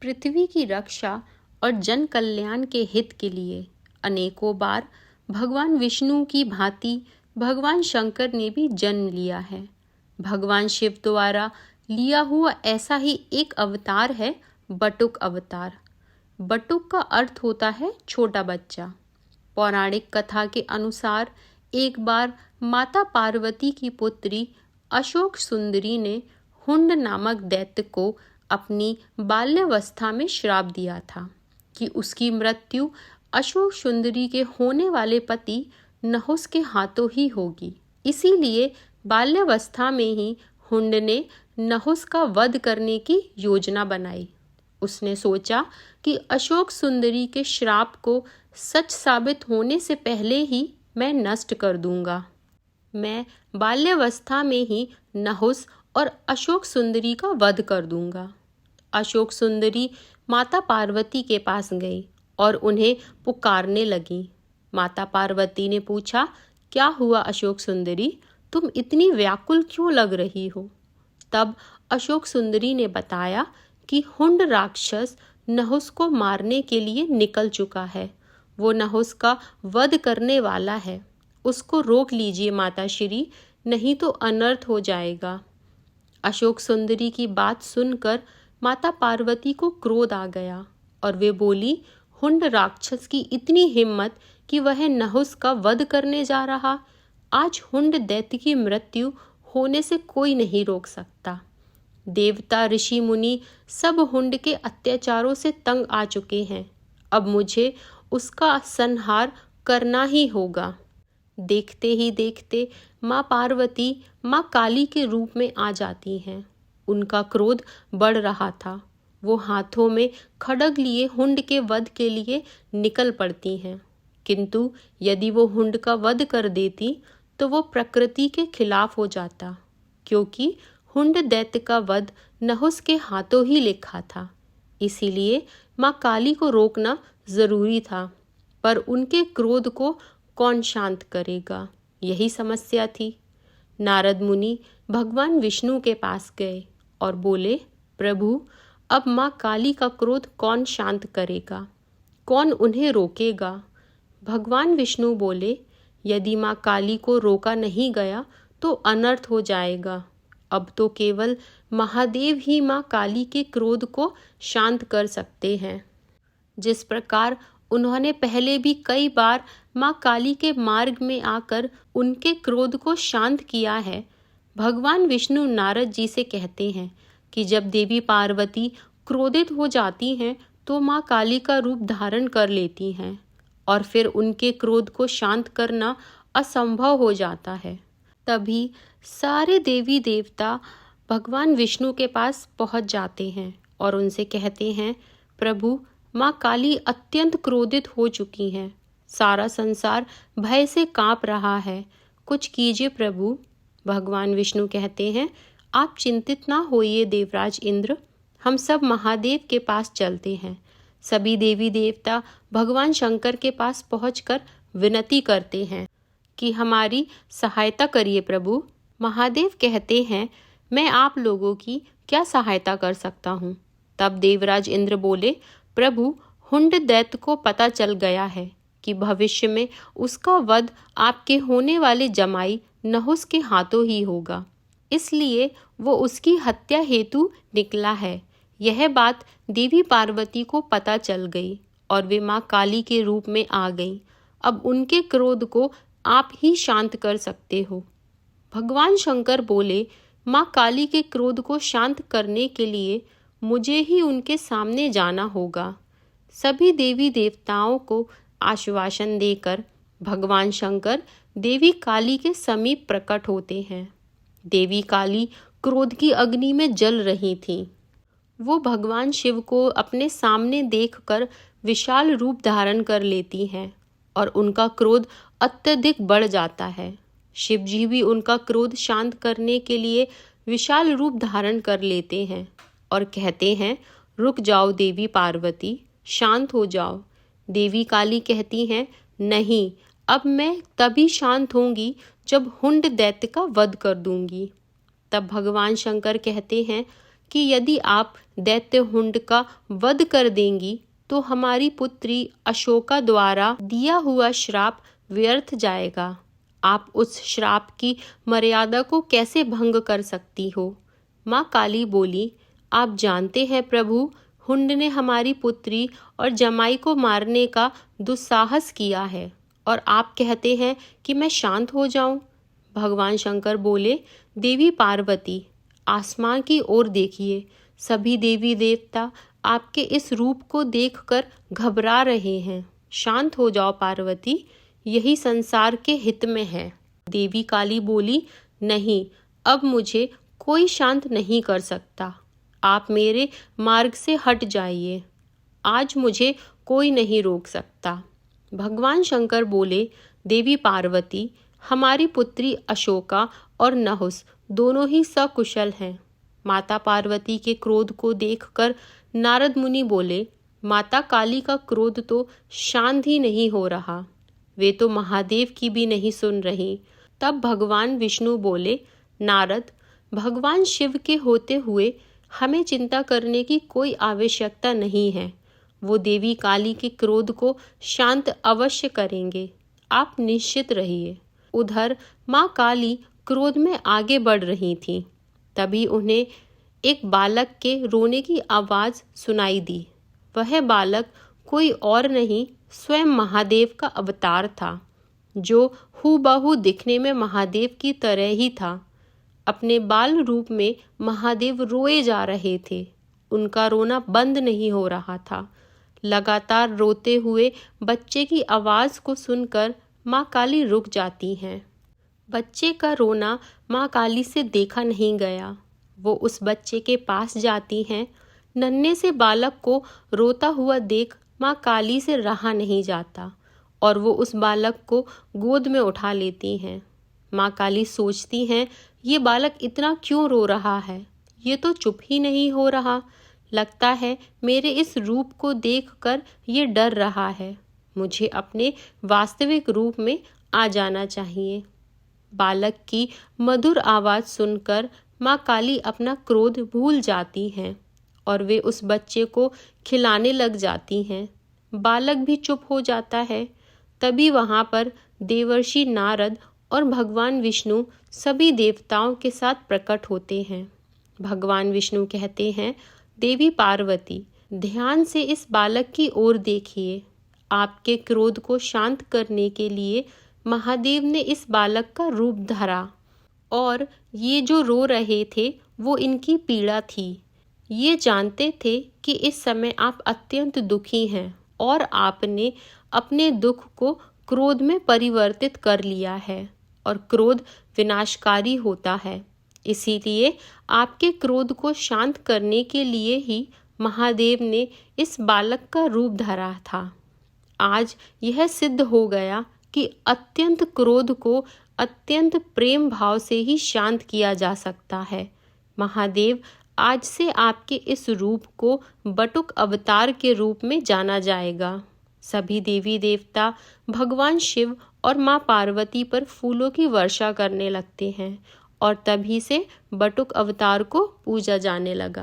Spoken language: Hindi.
पृथ्वी की रक्षा और जन कल्याण के हित के लिए अनेकों बार भगवान विष्णु की भांति भगवान शंकर ने भी जन्म लिया है। भगवान शिव द्वारा लिया हुआ ऐसा ही एक अवतार है बटुक अवतार। बटुक का अर्थ होता है छोटा बच्चा। पौराणिक कथा के अनुसार एक बार माता पार्वती की पुत्री अशोक सुंदरी ने हुंड नामक दैत्य को अपनी बाल्यावस्था में श्राप दिया था कि उसकी मृत्यु अशोक सुंदरी के होने वाले पति नहुस के हाथों ही होगी। इसीलिए बाल्यावस्था में ही हुंड ने नहुस का वध करने की योजना बनाई। उसने सोचा कि अशोक सुंदरी के श्राप को सच साबित होने से पहले ही मैं नष्ट कर दूंगा। मैं बाल्यावस्था में ही नहुस और अशोक सुंदरी का वध कर दूंगा। अशोक सुंदरी माता पार्वती के पास गई और उन्हें पुकारने लगी। माता पार्वती ने पूछा, क्या हुआ अशोक सुंदरी, तुम इतनी व्याकुल क्यों लग रही हो? तब अशोक सुंदरी ने बताया कि हुंड राक्षस नहुस को मारने के लिए निकल चुका है। वो नहुस का वध करने वाला है। उसको रोक लीजिए माताश्री, नहीं तो अनर्थ हो जाएगा। अशोक सुंदरी की बात सुनकर माता पार्वती को क्रोध आ गया और वे बोली, हुंड राक्षस की इतनी हिम्मत कि वह नहुस का वध करने जा रहा। आज हुंड दैत्य की मृत्यु होने से कोई नहीं रोक सकता। देवता ऋषि मुनि सब हुंड के अत्याचारों से तंग आ चुके हैं। अब मुझे उसका संहार करना ही होगा। देखते ही देखते माँ पार्वती माँ काली के रूप में आ जाती हैं। उनका क्रोध बढ़ रहा था। वो हाथों में खड्ग लिए हुंड के वध के लिए निकल पड़ती हैं। किंतु यदि वो हुंड का वध कर देती तो वो प्रकृति के खिलाफ हो जाता, क्योंकि हुंड दैत्य का वध नहुस के हाथों ही लिखा था। इसीलिए माँ काली को रोकना जरूरी था, पर उनके क्रोध को कौन शांत करेगा, यही समस्या थी। नारद मुनि भगवान विष्णु के पास गए और बोले, प्रभु, अब माँ काली का क्रोध कौन शांत करेगा, कौन उन्हें रोकेगा? भगवान विष्णु बोले, यदि माँ काली को रोका नहीं गया तो अनर्थ हो जाएगा। अब तो केवल महादेव ही माँ काली के क्रोध को शांत कर सकते हैं। जिस प्रकार उन्होंने पहले भी कई बार माँ काली के मार्ग में आकर उनके क्रोध को शांत किया है। भगवान विष्णु नारद जी से कहते हैं कि जब देवी पार्वती क्रोधित हो जाती हैं तो माँ काली का रूप धारण कर लेती हैं और फिर उनके क्रोध को शांत करना असंभव हो जाता है। तभी सारे देवी देवता भगवान विष्णु के पास पहुंच जाते हैं और उनसे कहते हैं, प्रभु, माँ काली अत्यंत क्रोधित हो चुकी हैं। सारा संसार भय से कांप रहा है। कुछ कीजिए प्रभु। भगवान विष्णु कहते हैं, आप चिंतित ना होइए देवराज इंद्र, हम सब महादेव के पास चलते हैं। सभी देवी देवता भगवान शंकर के पास पहुंचकर विनती करते हैं कि हमारी सहायता करिए प्रभु। महादेव कहते हैं, मैं आप लोगों की क्या सहायता कर सकता हूँ? तब देवराज इंद्र बोले, प्रभु, हुंड दैत्य को पता चल गया है कि भविष्य में उसका वध आपके होने वाले जमाई नहुस के हाथों ही होगा, इसलिए वो उसकी हत्या हेतु निकला है। यह बात देवी पार्वती को पता चल गई और वे माँ काली के रूप में आ गई। अब उनके क्रोध को आप ही शांत कर सकते हो। भगवान शंकर बोले, माँ काली के क्रोध को शांत करने के लिए मुझे ही उनके सामने जाना होगा। सभी देवी देवताओं को आश्वासन देकर भगवान शंकर देवी काली के समीप प्रकट होते हैं। देवी काली क्रोध की अग्नि में जल रही थीं। वो भगवान शिव को अपने सामने देखकर विशाल रूप धारण कर लेती हैं और उनका क्रोध अत्यधिक बढ़ जाता है। शिव जी भी उनका क्रोध शांत करने के लिए विशाल रूप धारण कर लेते हैं और कहते हैं, रुक जाओ देवी पार्वती, शांत हो जाओ। देवी काली कहती हैं, नहीं, अब मैं तभी शांत होंगी जब हुंड दैत्य का वध कर दूंगी। तब भगवान शंकर कहते हैं, कि यदि आप दैत्य हुंड का वध कर देंगी तो हमारी पुत्री अशोका द्वारा दिया हुआ श्राप व्यर्थ जाएगा। आप उस श्राप की मर्यादा को कैसे भंग कर सकती हो? माँ काली बोली, आप जानते हैं प्रभु, हुंड ने हमारी पुत्री और जमाई को मारने का दुस्साहस किया है और आप कहते हैं कि मैं शांत हो जाऊं। भगवान शंकर बोले, देवी पार्वती, आसमान की ओर देखिए। सभी देवी देवता आपके इस रूप को देखकर घबरा रहे हैं। शांत हो जाओ पार्वती, यही संसार के हित में है। देवी काली बोली, नहीं, अब मुझे कोई शांत नहीं कर सकता। आप मेरे मार्ग से हट जाइए। आज मुझे कोई नहीं रोक सकता। भगवान शंकर बोले, देवी पार्वती, हमारी पुत्री अशोका और नहुस दोनों ही सकुशल हैं। माता पार्वती के क्रोध को देखकर नारद मुनि बोले, माता काली का क्रोध तो शांत ही नहीं हो रहा, वे तो महादेव की भी नहीं सुन रही। तब भगवान विष्णु बोले, नारद, भगवान शिव के होते हुए हमें चिंता करने की कोई आवश्यकता नहीं है। वो देवी काली के क्रोध को शांत अवश्य करेंगे, आप निश्चित रहिए। उधर माँ काली क्रोध में आगे बढ़ रही थी। तभी उन्हें एक बालक के रोने की आवाज सुनाई दी। वह बालक कोई और नहीं, स्वयं महादेव का अवतार था, जो हूबहू दिखने में महादेव की तरह ही था। अपने बाल रूप में महादेव रोए जा रहे थे। उनका रोना बंद नहीं हो रहा था। लगातार रोते हुए बच्चे की आवाज को सुनकर माँ काली रुक जाती हैं। बच्चे का रोना माँ काली से देखा नहीं गया। वो उस बच्चे के पास जाती हैं। नन्हे से बालक को रोता हुआ देख माँ काली से रहा नहीं जाता और वो उस बालक को गोद में उठा लेती हैं। माँ काली सोचती हैं, ये बालक इतना क्यों रो रहा है? ये तो चुप ही नहीं हो रहा। लगता है मेरे इस रूप को देखकर ये डर रहा है। मुझे अपने वास्तविक रूप में आ जाना चाहिए। बालक की मधुर आवाज सुनकर माँ काली अपना क्रोध भूल जाती हैं और वे उस बच्चे को खिलाने लग जाती हैं। बालक भी चुप हो जाता है। तभी वहाँ पर देवर्षि नारद और भगवान विष्णु सभी देवताओं के साथ प्रकट होते हैं। भगवान विष्णु कहते हैं, देवी पार्वती, ध्यान से इस बालक की ओर देखिए। आपके क्रोध को शांत करने के लिए महादेव ने इस बालक का रूप धरा और ये जो रो रहे थे वो इनकी पीड़ा थी। ये जानते थे कि इस समय आप अत्यंत दुखी हैं और आपने अपने दुख को क्रोध में परिवर्तित कर लिया है और क्रोध विनाशकारी होता है। इसीलिए आपके क्रोध को शांत करने के लिए ही महादेव ने इस बालक का रूप धरा था। आज यह सिद्ध हो गया कि अत्यंत क्रोध को अत्यंत प्रेम भाव से ही शांत किया जा सकता है। महादेव, आज से आपके इस रूप को बटुक अवतार के रूप में जाना जाएगा। सभी देवी देवता भगवान शिव और माँ पार्वती पर फूलों की वर्षा करने लगते हैं और तभी से बटुक अवतार को पूजा जाने लगा।